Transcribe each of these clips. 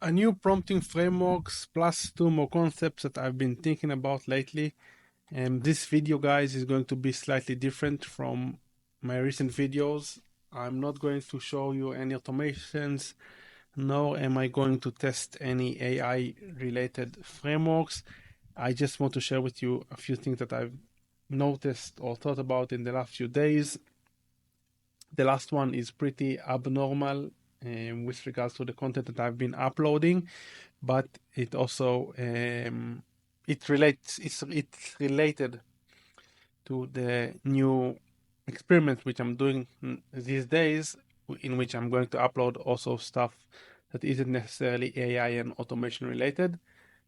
a new prompting frameworks plus two more concepts that I've been thinking about lately. And this video, guys, is going to be slightly different from my recent videos. I'm not going to show you any automations, nor am I going to test any AI related frameworks. I just want to share with you a few things that I've noticed or thought about in the last few days. The last one is pretty abnormal with regards to the content that I've been uploading, but it also it's related to the new experiment which I'm doing these days, in which I'm going to upload also stuff that isn't necessarily AI and automation related,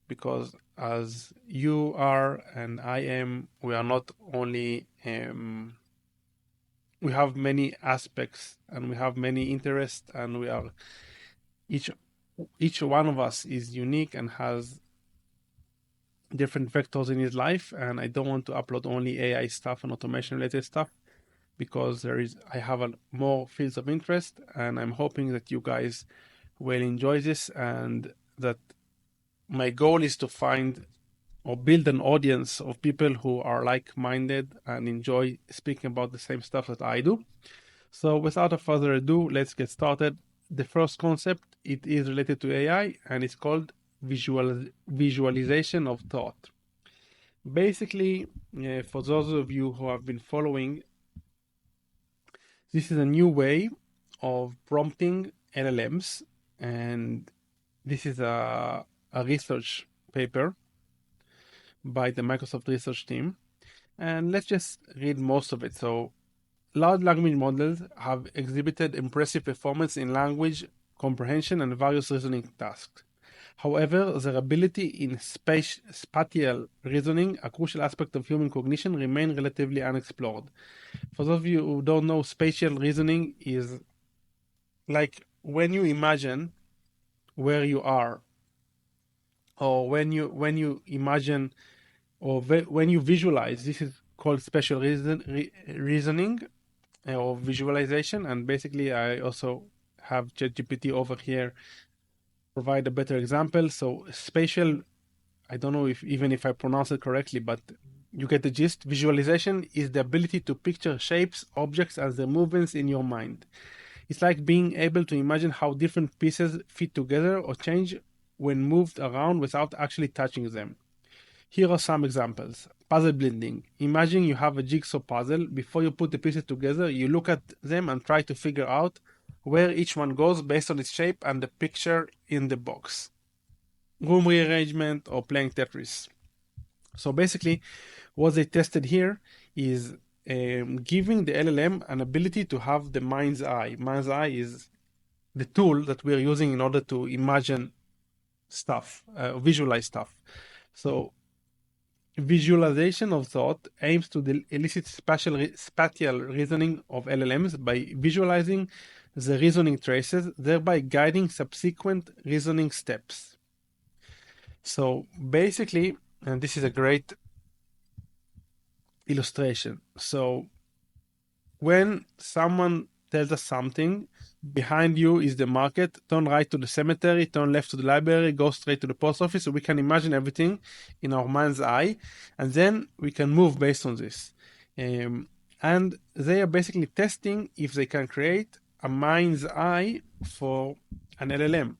because as you are and I am, we are not only we have many aspects and we have many interests, and we are each one of us is unique and has different vectors in his life. And I don't want to upload only AI stuff and automation related stuff, because I have more fields of interest, and I'm hoping that you guys will enjoy this, and that my goal is to find or build an audience of people who are like-minded and enjoy speaking about the same stuff that I do. So without further ado, let's get started. The first concept, it is related to AI, and it's called visualization of thought. Basically, for those of you who have been following, this is a new way of prompting LLMs, and this is a research paper by the Microsoft research team. And let's just read most of it. So, large language models have exhibited impressive performance in language comprehension and various reasoning tasks. However, their ability in spatial reasoning, a crucial aspect of human cognition, remain relatively unexplored. For those of you who don't know, spatial reasoning is like when you imagine where you are, or when you imagine, or when you visualize. This is called spatial reasoning or visualization. And basically, I also have ChatGPT over here provide a better example. So spatial, I don't know if I pronounce it correctly, but you get the gist. Visualization is the ability to picture shapes, objects, and their movements in your mind. It's like being able to imagine how different pieces fit together or change when moved around without actually touching them. Here are some examples. Puzzle blending. Imagine you have a jigsaw puzzle. Before you put the pieces together, you look at them and try to figure out where each one goes based on its shape and the picture in the box. Room rearrangement or playing Tetris. So basically, what they tested here is giving the LLM an ability to have the mind's eye. Mind's eye is the tool that we're using in order to imagine stuff, visualize stuff. So visualization of thought aims to elicit spatial reasoning of LLMs by visualizing the reasoning traces, thereby guiding subsequent reasoning steps. So basically, and this is a great illustration. So when someone tells us something, behind you is the market, turn right to the cemetery, turn left to the library, go straight to the post office. So we can imagine everything in our mind's eye, and then we can move based on this. And they are basically testing if they can create a mind's eye for an LLM.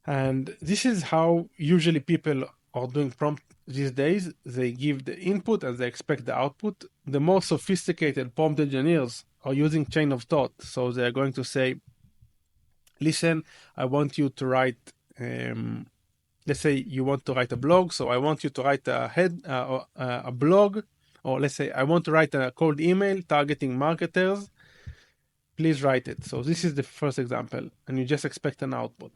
And this is how usually people are doing prompt these days. They give the input and they expect the output. The more sophisticated prompt engineers are using chain of thought. So they're going to say, listen, I want you to write, let's say you want to write a blog. So I want you to write a blog, or let's say I want to write a cold email targeting marketers. Please write it. So this is the first example, and you just expect an output.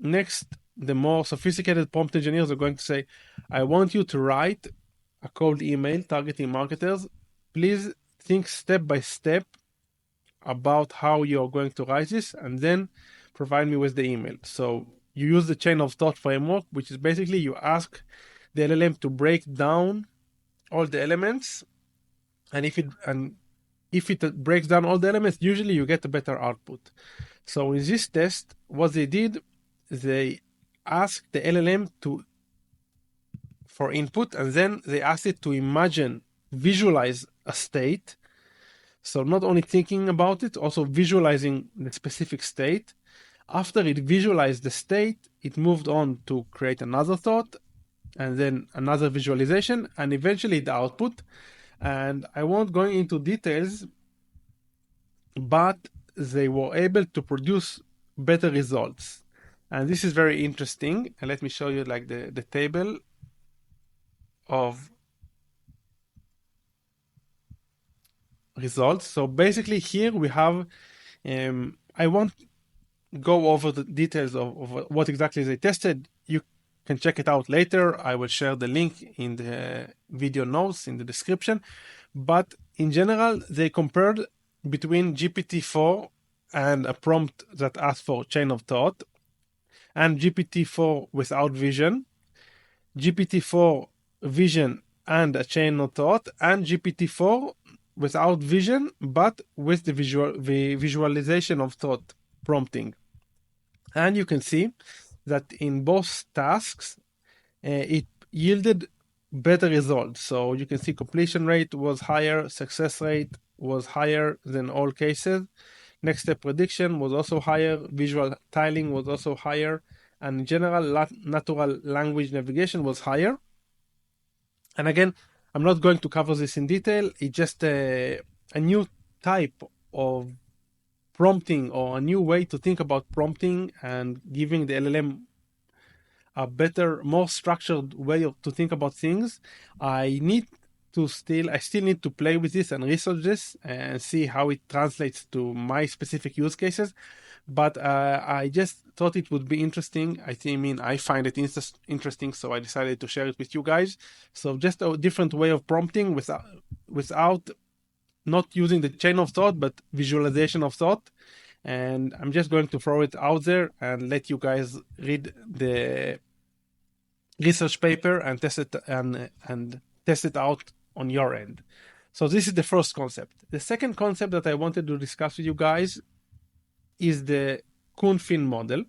Next, the more sophisticated prompt engineers are going to say, I want you to write a cold email targeting marketers. Please think step by step about how you're going to write this, and then provide me with the email. So you use the chain of thought framework, which is basically you ask the LLM to break down all the elements, and if it breaks down all the elements, usually you get a better output. So in this test, what they did, they ask the LLM for input, and then they ask it to visualize a state. So not only thinking about it, also visualizing the specific state. After it visualized the state, it moved on to create another thought, and then another visualization, and eventually the output. And I won't go into details, but they were able to produce better results. And this is very interesting. And let me show you like the table of results. So basically here we have, I won't go over the details of what exactly they tested. You can check it out later. I will share the link in the video notes in the description. But in general, they compared between GPT-4 and a prompt that asked for chain of thought, and GPT-4 without vision, GPT-4 vision and a chain of thought, and GPT-4 without vision but with the visualization of thought prompting. And you can see that in both tasks, it yielded better results. So you can see completion rate was higher, success rate was higher than all cases. Next step prediction was also higher, visual tiling was also higher, and in general, natural language navigation was higher. And again, I'm not going to cover this in detail. It's just a new type of prompting, or a new way to think about prompting and giving the LLM a better, more structured way to think about things. I still need to play with this and research this and see how it translates to my specific use cases. But I just thought it would be interesting. I find it interesting, so I decided to share it with you guys. So just a different way of prompting without not using the chain of thought, but visualization of thought. And I'm just going to throw it out there and let you guys read the research paper and test it and test it out on your end. So this is the first concept. The second concept that I wanted to discuss with you guys is the Cynefin model.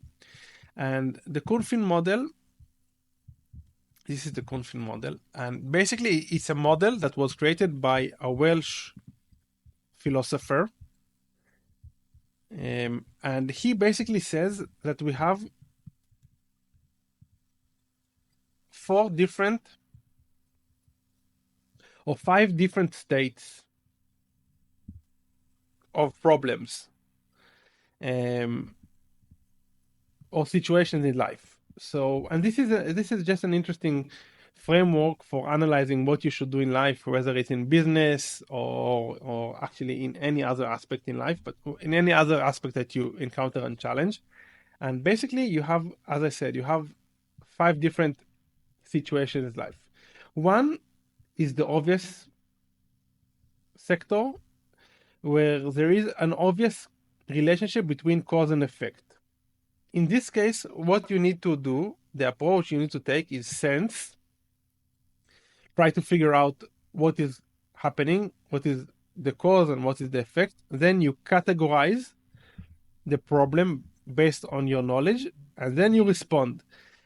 And the Cynefin model, this is the Cynefin model. And basically it's a model that was created by a Welsh philosopher. And he basically says that we have 5 different states of problems or situations in life. So, and this is just an interesting framework for analyzing what you should do in life, whether it's in business or actually in any other aspect in life, but in any other aspect that you encounter and challenge. And basically you have, as I said, you have 5 different situations in life. One is the obvious sector, where there is an obvious relationship between cause and effect. In this case, what you need to do, the approach you need to take is sense, try to figure out what is happening, what is the cause and what is the effect. Then you categorize the problem based on your knowledge, and then you respond.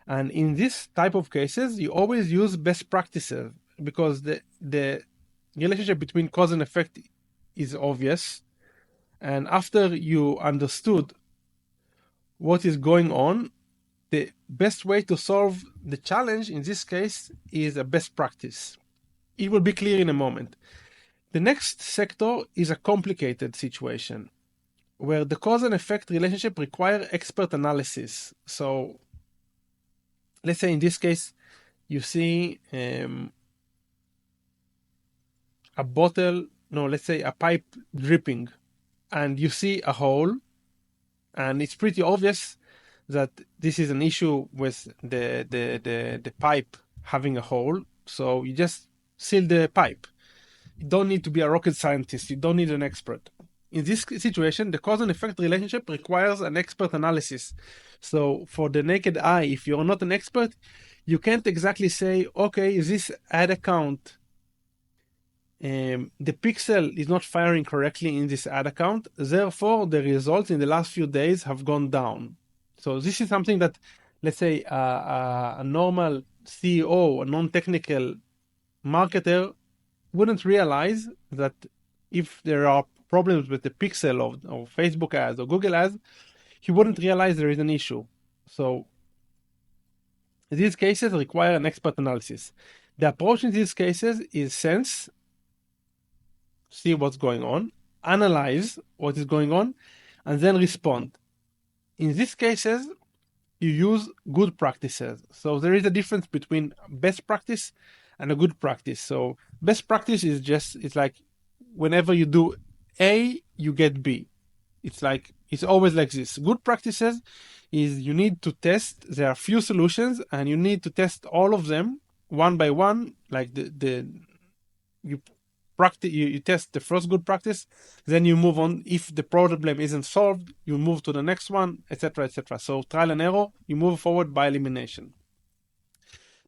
And in this type of cases, you always use best practices, because the relationship between cause and effect is obvious. And after you understood what is going on, the best way to solve the challenge in this case is a best practice. It will be clear in a moment. The next sector is a complicated situation, where the cause and effect relationship require expert analysis. So let's say in this case, you see a pipe dripping, and you see a hole, and it's pretty obvious that this is an issue with the pipe having a hole. So you just seal the pipe. You don't need to be a rocket scientist. You don't need an expert. In this situation, the cause and effect relationship requires an expert analysis. So for the naked eye, if you're not an expert, you can't exactly say, okay, this ad account, the pixel is not firing correctly in this ad account, therefore the results in the last few days have gone down. So this is something that, let's say, a normal CEO, a non-technical marketer wouldn't realize that if there are problems with the pixel of Facebook ads or Google ads, he wouldn't realize there is an issue. So these cases require an expert analysis. The approach in these cases is sense, see what's going on, analyze what is going on, and then respond. In these cases, you use good practices. So there is a difference between best practice and a good practice. So best practice is just, it's like whenever you do A, you get B. It's always like this. Good practices is you need to test, there are few solutions and you need to test all of them one by one, like you practice, you test the first good practice, then you move on. If the problem isn't solved, you move to the next one, etc., etc. So trial and error, you move forward by elimination.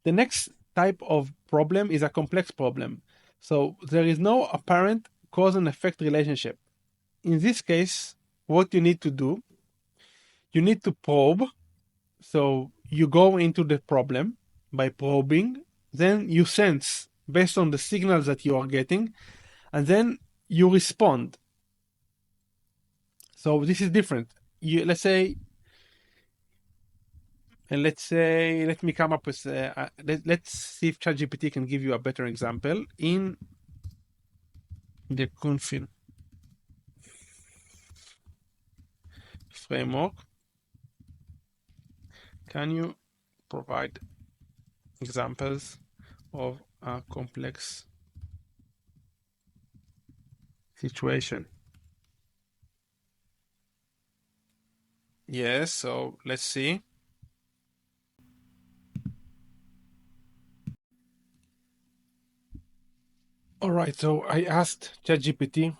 The next type of problem is a complex problem. So there is no apparent cause and effect relationship. In this case, what you need to do, you need to probe. So you go into the problem by probing, then you sense based on the signals that you are getting, and then you respond. So this is different. Let's say, let me come up with, let's see if ChatGPT can give you a better example. In the Cynefin Framework, can you provide examples of a complex situation? Yes, so let's see. All right, so I asked ChatGPT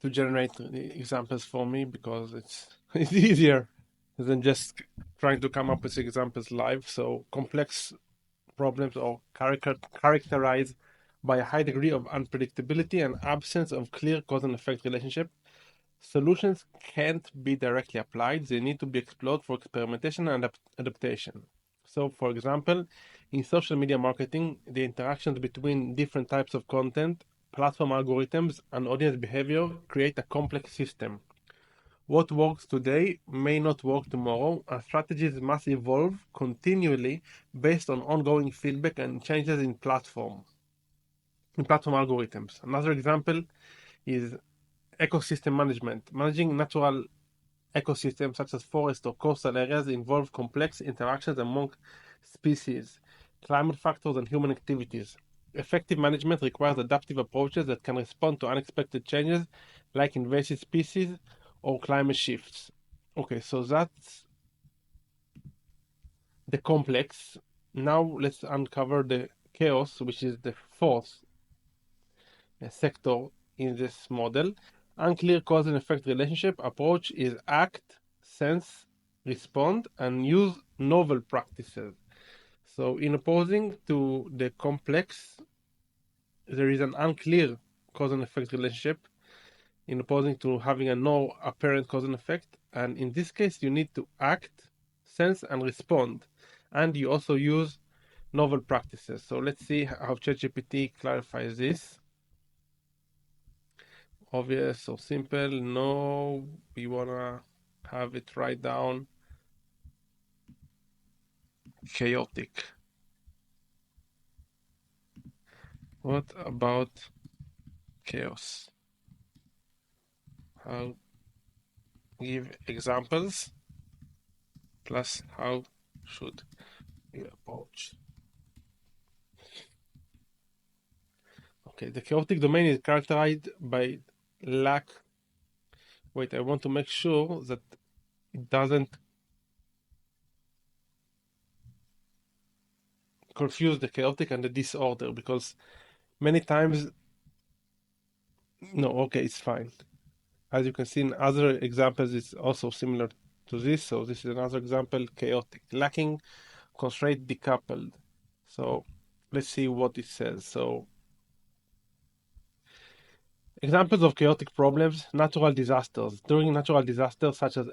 to generate the examples for me because it's easier than just trying to come up with examples live. So complex problems are characterized by a high degree of unpredictability and absence of clear cause and effect relationship. Solutions can't be directly applied. They need to be explored for experimentation and adaptation. So, for example, in social media marketing, the interactions between different types of content, platform algorithms, and audience behavior create a complex system. What works today may not work tomorrow, and strategies must evolve continually based on ongoing feedback and changes in platform algorithms. Another example is ecosystem management. Managing natural ecosystems such as forests or coastal areas involve complex interactions among species, climate factors, and human activities. Effective management requires adaptive approaches that can respond to unexpected changes like invasive species or climate shifts. Okay, so that's the complex. Now let's uncover the chaos, which is the fourth sector in this model. Unclear cause and effect relationship approach is act, sense, respond, and use novel practices. So in opposing to the complex, there is an unclear cause and effect relationship in opposing to having a no apparent cause and effect. And in this case, you need to act, sense, and respond. And you also use novel practices. So let's see how ChatGPT clarifies this. Obvious or simple? No, we wanna have it write down chaotic. What about chaos? How give examples plus how should you approach? Okay, the chaotic domain is characterized by lack. Wait, I want to make sure that it doesn't confuse the chaotic and the disorder, because many times, no, okay, it's fine. As you can see in other examples, it's also similar to this. So this is another example, chaotic, lacking, constraint, decoupled. So let's see what it says. So Examples of chaotic problems: natural disasters. During natural disasters such as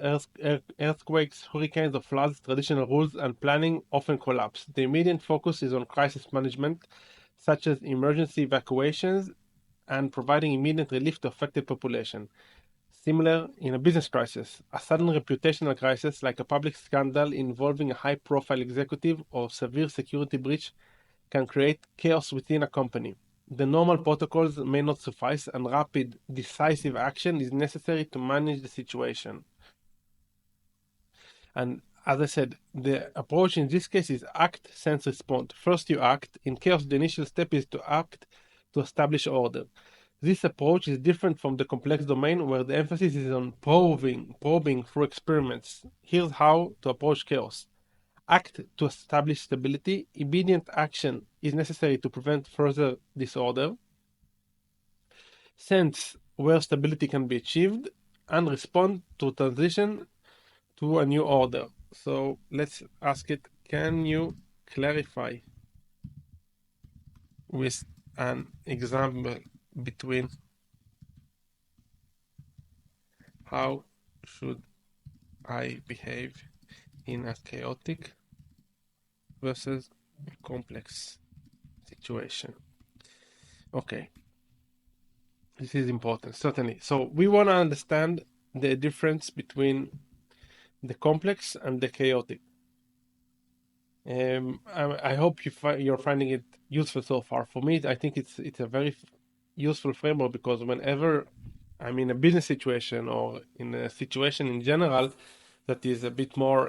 earthquakes, hurricanes, or floods, traditional rules and planning often collapse. The immediate focus is on crisis management, such as emergency evacuations and providing immediate relief to affected population. Similar in a business crisis, a sudden reputational crisis like a public scandal involving a high-profile executive or severe security breach can create chaos within a company. The normal protocols may not suffice, and rapid, decisive action is necessary to manage the situation. And as I said, the approach in this case is act, sense, respond. First, you act. In chaos, the initial step is to act to establish order. This approach is different from the complex domain where the emphasis is on probing through experiments. Here's how to approach chaos. Act to establish stability. Immediate action is necessary to prevent further disorder. Sense where stability can be achieved, and respond to transition to a new order. So let's ask it, can you clarify with an example between how should I behave in a chaotic versus complex situation? Okay, this is important, certainly. So we want to understand the difference between the complex and the chaotic. I hope you're finding it useful so far. For me, I think it's a very useful framework because whenever I'm in a business situation or in a situation in general that is a bit more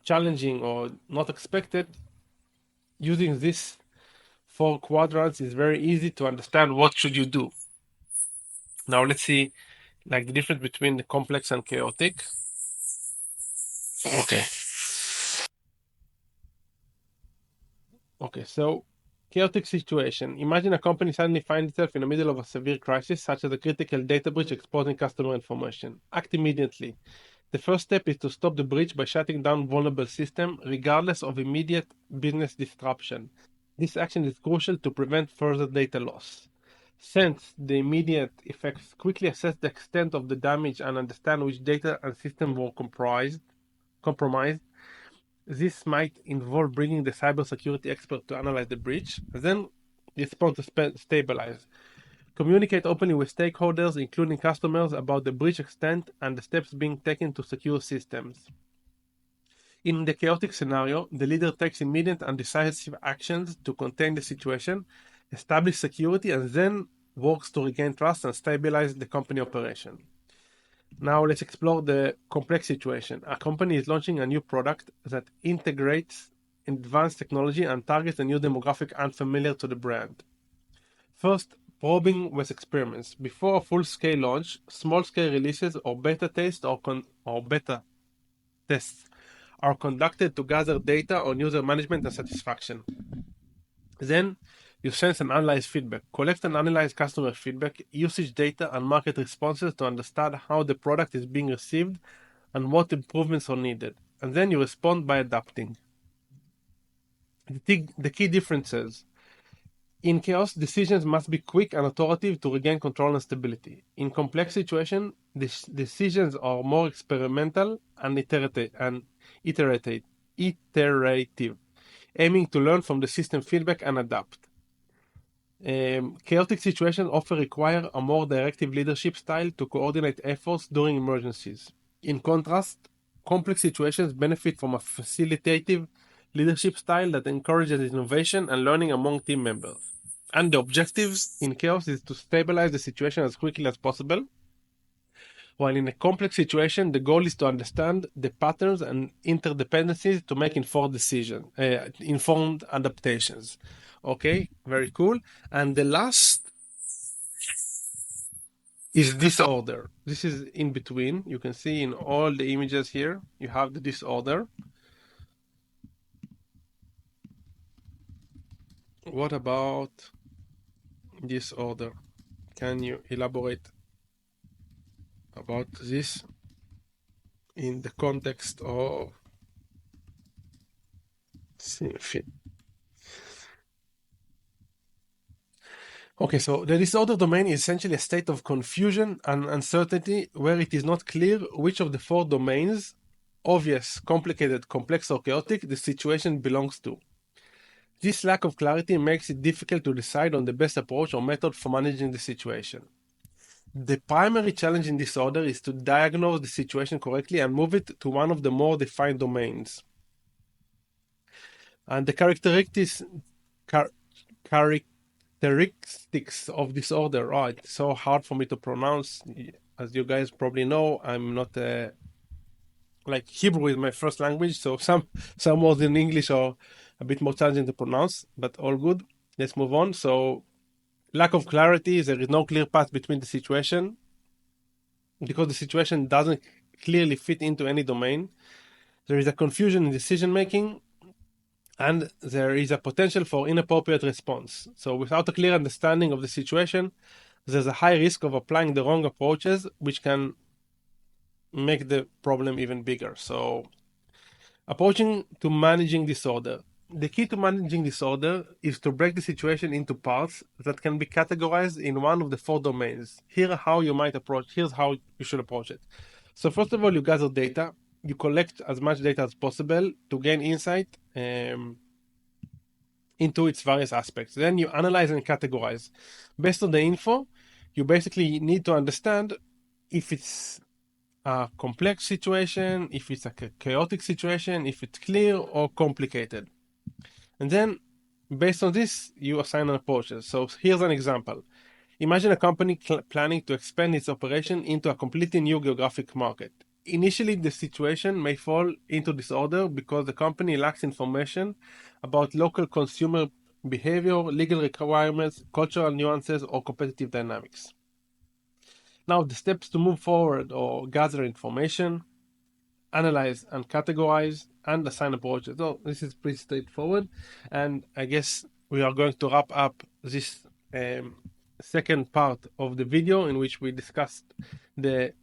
challenging or not expected, using this 4 quadrants is very easy to understand what should you do. Now let's see like the difference between the complex and chaotic. Okay. Okay, so chaotic situation. Imagine a company suddenly finds itself in the middle of a severe crisis, such as a critical data breach exposing customer information. Act immediately. The first step is to stop the breach by shutting down vulnerable system, regardless of immediate business disruption. This action is crucial to prevent further data loss. Sense the immediate effects. Quickly assess the extent of the damage and understand which data and system were compromised. This might involve bringing the cybersecurity expert to analyze the breach, then respond to stabilize. Communicate openly with stakeholders, including customers, about the breach extent and the steps being taken to secure systems. In the chaotic scenario, the leader takes immediate and decisive actions to contain the situation, establish security, and then works to regain trust and stabilize the company operation. Now let's explore the complex situation. A company is launching a new product that integrates advanced technology and targets a new demographic unfamiliar to the brand. First, probing with experiments. Before a full-scale launch, small-scale releases or beta tests are conducted to gather data on user management and satisfaction. Then you sense and analyze feedback. Collect and analyze customer feedback, usage data, and market responses to understand how the product is being received and what improvements are needed. And then you respond by adapting. The key differences. In chaos, decisions must be quick and authoritative to regain control and stability. In complex situations, decisions are more experimental and iterative, aiming to learn from the system feedback and adapt. Chaotic situations often require a more directive leadership style to coordinate efforts during emergencies. In contrast, complex situations benefit from a facilitative leadership style that encourages innovation and learning among team members. And the objectives in chaos is to stabilize the situation as quickly as possible, while in a complex situation, the goal is to understand the patterns and interdependencies to make informed adaptations. Okay, very cool. And the last is disorder. This is in between. You can see in all the images here, you have the disorder. What about disorder? Can you elaborate about this in the context of Cynefin? Okay, so the disorder domain is essentially a state of confusion and uncertainty where it is not clear which of the four domains, obvious, complicated, complex, or chaotic, the situation belongs to. This lack of clarity makes it difficult to decide on the best approach or method for managing the situation. The primary challenge in disorder is to diagnose the situation correctly and move it to one of the more defined domains. And the characteristics of disorder. Oh, it's so hard for me to pronounce. As you guys probably know, I'm not like Hebrew is my first language, so some words in English are a bit more challenging to pronounce, but all good. Let's move on. So, lack of clarity. There is no clear path between the situation because the situation doesn't clearly fit into any domain. There is a confusion in decision making, and there is a potential for inappropriate response. So, without a clear understanding of the situation, there's a high risk of applying the wrong approaches, which can make the problem even bigger. So, approaching to managing disorder. The key to managing disorder is to break the situation into parts that can be categorized in one of the four domains. Here's how you should approach it. So, first of all, you gather data. You collect as much data as possible to gain insight into its various aspects. Then you analyze and categorize. Based on the info, you basically need to understand if it's a complex situation, if it's a chaotic situation, if it's clear or complicated. And then, based on this, you assign an approaches. So here's an example. Imagine a company planning to expand its operation into a completely new geographic market. Initially, the situation may fall into disorder because the company lacks information about local consumer behavior, legal requirements, cultural nuances, or competitive dynamics. Now, the steps to move forward or gather information, analyze and categorize, and assign approaches. So this is pretty straightforward. And I guess we are going to wrap up this second part of the video in which we discussed the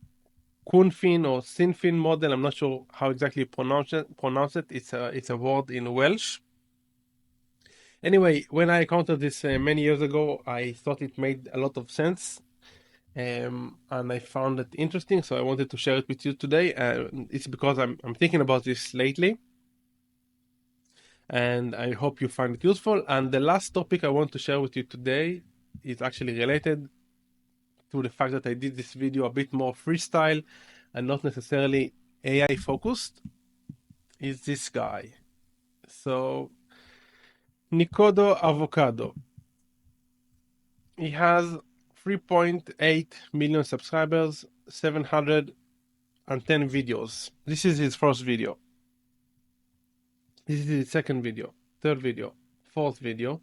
Cynefin or Cynefin model. I'm not sure how exactly you pronounce it. It's a word in Welsh. Anyway, when I encountered this many years ago, I thought it made a lot of sense. And I found it interesting, so I wanted to share it with you today. It's because I'm thinking about this lately, and I hope you find it useful. And the last topic I want to share with you today is actually related to the fact that I did this video a bit more freestyle and not necessarily AI focused. Is this guy. So, Nicodo Avocado. He has 3.8 million subscribers, 710 videos. This is his first video. This is his second video, third video, fourth video.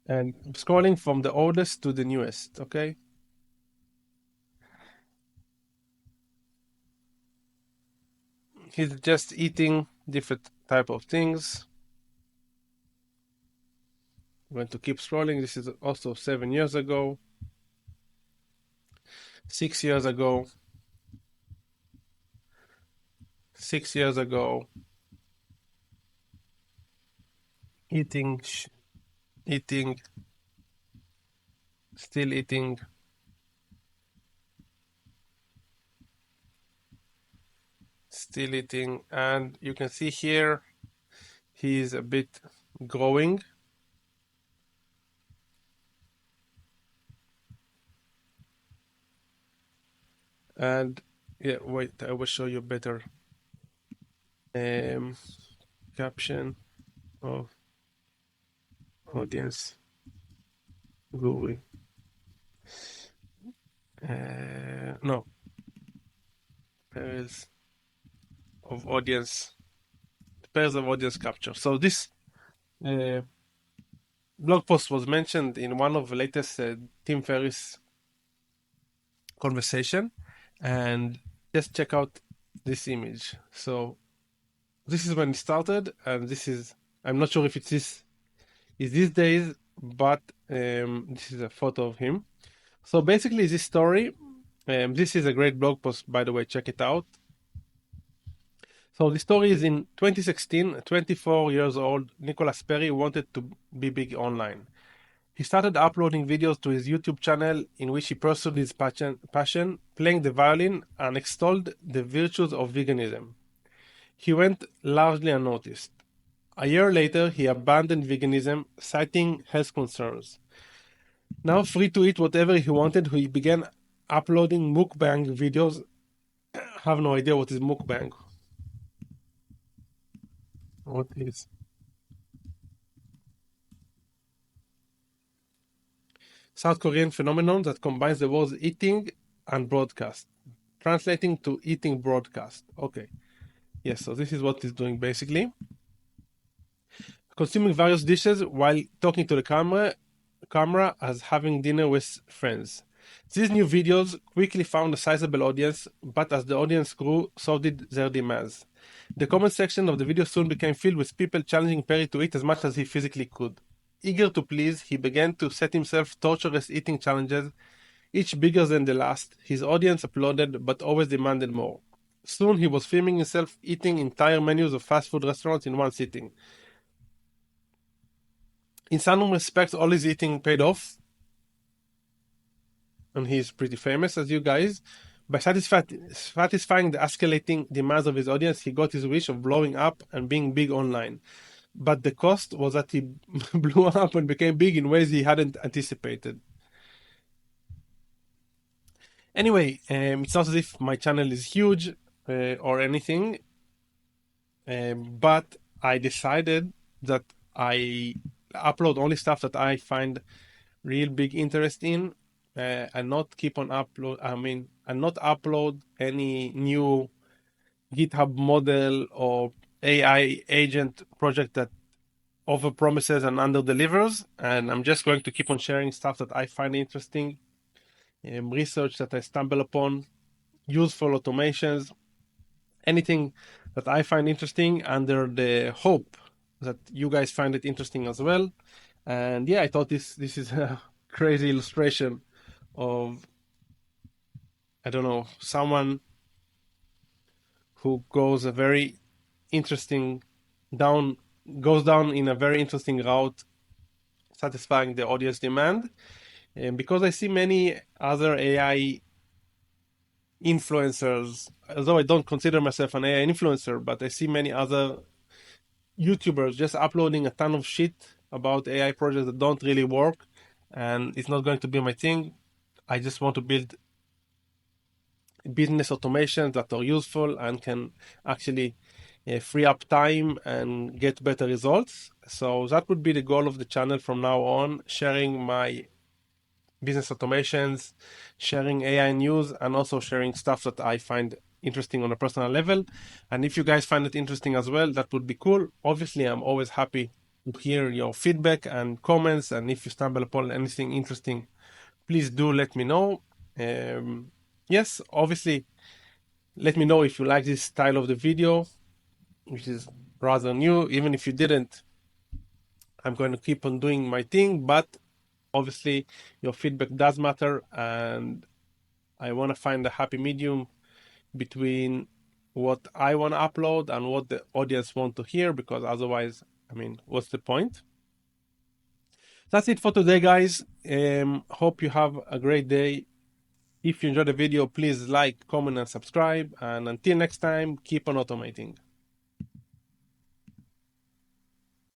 And scrolling from the oldest to the newest, okay? He's just eating different type of things. I'm going to keep scrolling. This is also 7 years ago, 6 years ago, 6 years ago. Eating, eating, still eating. Still eating, and you can see here he is a bit growing. And yeah, wait, I will show you better caption of audience guru. No, pairs of audience capture. So this blog post was mentioned in one of the latest Tim Ferriss conversation, and just check out this image. So this is when it started, and this is, I'm not sure if it's this is these days, but this is a photo of him. So basically this story, this is a great blog post, by the way, check it out. So the story is in 2016, 24 years old, Nicholas Perry wanted to be big online. He started uploading videos to his YouTube channel in which he pursued his passion, playing the violin, and extolled the virtues of veganism. He went largely unnoticed. A year later, he abandoned veganism, citing health concerns. Now free to eat whatever he wanted, he began uploading mukbang videos. I have no idea what is mukbang. What is? South Korean phenomenon that combines the words eating and broadcast, translating to eating broadcast. Okay. Yes, so this is what it's doing basically. Consuming various dishes while talking to the camera as having dinner with friends. These new videos quickly found a sizable audience, but as the audience grew, so did their demands. The comment section of the video soon became filled with people challenging Perry to eat as much as he physically could. Eager to please, he began to set himself torturous eating challenges, each bigger than the last. His audience applauded, but always demanded more. Soon he was filming himself eating entire menus of fast food restaurants in one sitting. In some respects, all his eating paid off, and he's pretty famous, as you guys. By satisfying the escalating demands of his audience, he got his wish of blowing up and being big online. But the cost was that he blew up and became big in ways he hadn't anticipated. Anyway, it's not as if my channel is huge or anything, but I decided that I upload only stuff that I find real big interest in, and not keep on and not upload any new GitHub model or AI agent project that over promises and under delivers. And I'm just going to keep on sharing stuff that I find interesting, research that I stumble upon, useful automations, anything that I find interesting, under the hope that you guys find it interesting as well. And yeah, I thought this is a crazy illustration of, I don't know, someone who goes a very interesting goes down in a very interesting route, satisfying the audience demand. And because I see many other AI influencers, although I don't consider myself an AI influencer, but I see many other YouTubers just uploading a ton of shit about AI projects that don't really work, and it's not going to be my thing. I just want to build business automations that are useful and can actually free up time and get better results. So that would be the goal of the channel from now on, sharing my business automations, sharing AI news, and also sharing stuff that I find interesting on a personal level. And if you guys find it interesting as well, that would be cool. Obviously, I'm always happy to hear your feedback and comments, and if you stumble upon anything interesting, please do let me know. Yes, obviously, let me know if you like this style of the video, which is rather new. Even if you didn't, I'm going to keep on doing my thing, but obviously your feedback does matter, and I want to find a happy medium between what I want to upload and what the audience want to hear, because otherwise, I mean, what's the point? That's it for today, guys. Hope you have a great day. If you enjoyed the video, please like, comment, and subscribe. And until next time, keep on automating.